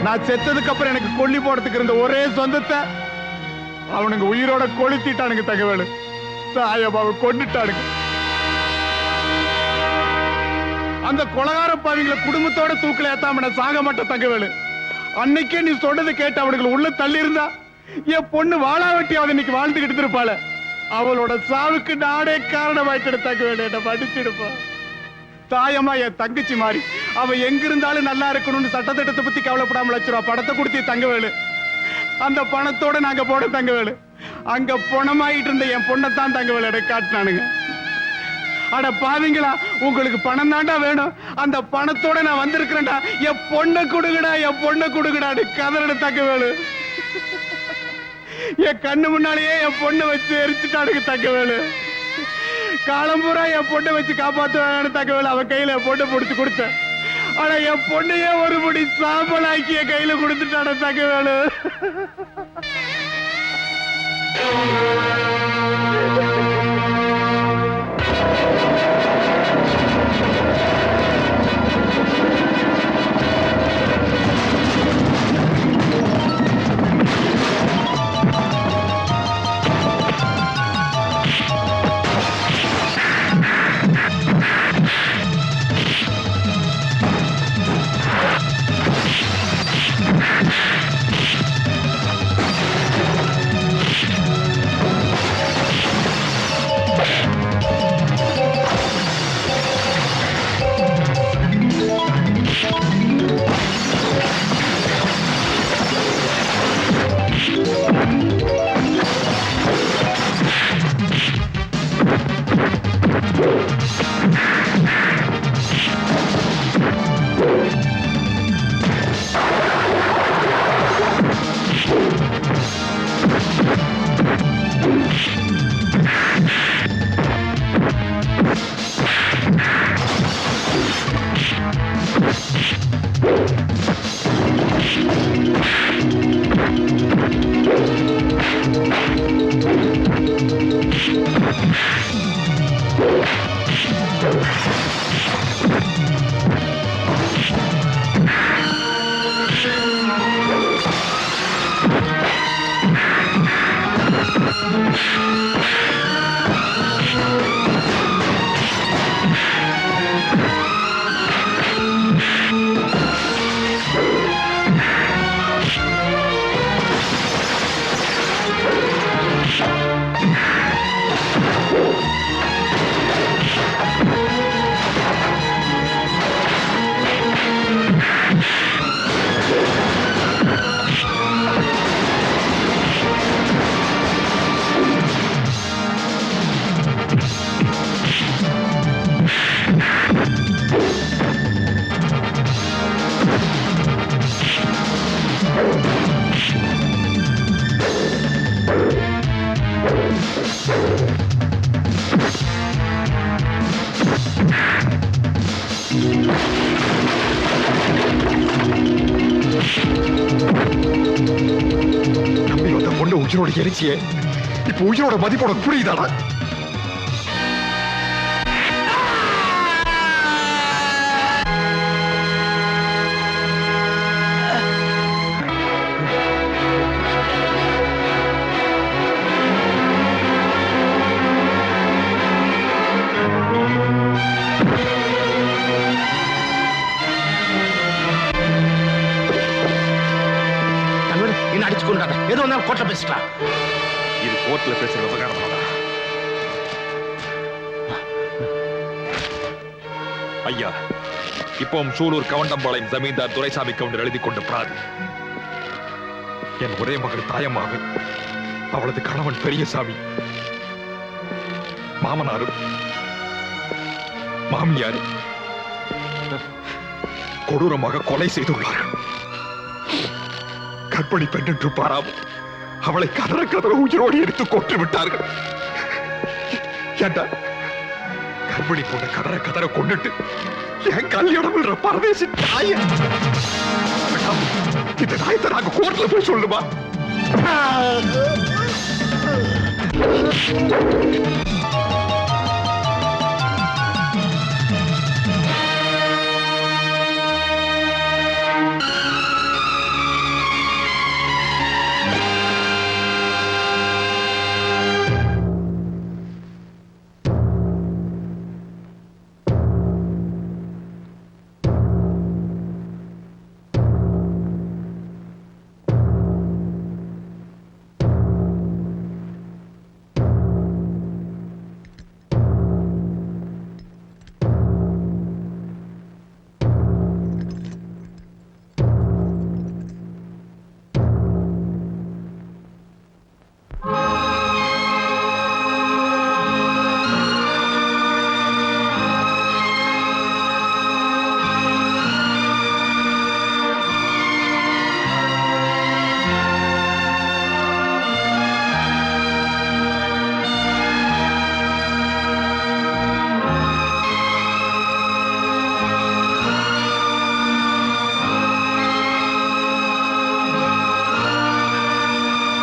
நான் செத்ததுக்கு அப்புறம் எனக்கு கொல்லி போடுறதுக்கு இருந்த ஒரே சொந்தத்தை அவனுங்க உயிரோட கொளுத்திட்டானுங்க தகவல். தாயம்மாவை கொண்டுட்டானுங்க. அந்த கொலகார பாவிங்களை குடும்பத்தோட தூக்கில ஏத்தாம சாக மாட்ட தகவல். அன்னைக்கே நீ சொன்னது கேட்டு அவனுக்கு உள்ள தள்ளி இருந்தா என் பொண்ணு வாழாவட்டியாவது இன்னைக்கு வாழ்ந்துகிட்டு இருப்பாள. அவளோட சாவுக்கு நாடே காரணமாயிட்டு தகவல். என்ன படிச்சிடுப்பா. தாயம்மா என் தங்கச்சி மாறி அவ எங்க இருந்தாலும் நல்லா இருக்கணும்னு சட்டத்திட்டத்தை பத்தி கவலைப்படாம லட்ச பணத்தை கொடுத்தி தங்கவேலு. அந்த பணத்தோட நாங்க போட தங்கவேலு. அங்க பணமாயிட்டு இருந்த என் பொண்ணத்தான் தங்கவேலு எனக்கு காட்டினானுங்க. அட பாவிங்களா, உங்களுக்கு பணம் தாண்டா வேணும், அந்த பணத்தோட நான் வந்திருக்கிறேன்டா, என் பொண்ணை கொடுங்கடா, என் பொண்ணை கொடுங்கடான்னு கதறட தங்கவேலு. என் கண்ணு முன்னாலேயே என் பொண்ணை வச்சு எரிச்சுட்டானுங்க தங்கவேலு. காலம்பூரா என் பொண்ணை வச்சு காப்பாற்றுவாங்கன்னு தகவல் அவன் கையில என் பொண்ணை பிடிச்சு கொடுத்தேன். ஆனா என் பொண்ணையே ஒரு முடி சாம்பல் ஆக்கி என் கையில கொடுத்துட்டான தகவல். உயிரோட எரிச்சியே இப்ப உயிரோட மதிப்போட புரியுதாடா? அடிச்சு கொண்டாங்க. எது வந்தாலும் கோர்ட்ல பேசிக்கலாம். இது கோர்ட்ல பேசுற விவகாரம் தான். ஐயா, இப்பவும் சூலூர் கவண்டம்பாளையம் ஜமீன்தார் துரைசாமி கவுண்டர் எழுதி கொண்ட பிராதி. என் ஒரே மகள் தாயம்மாவை அவளது கணவன் பெரியசாமி மாமனாரும் மாமியாரும் கொடூரமாக கொலை செய்துள்ளார்கள். கற்பனை பெண் என்று பாராமல் அவளை கதற கதற உயிரோடு எடுத்து கொன்று விட்டார்கள். கற்பனை போன்ற கதற கதற கொண்டுட்டு என் கல்யாணம் பரதேசி தாய இந்த தாயத்தை நாங்க கோர்ட்ல போய் சொல்லுமா?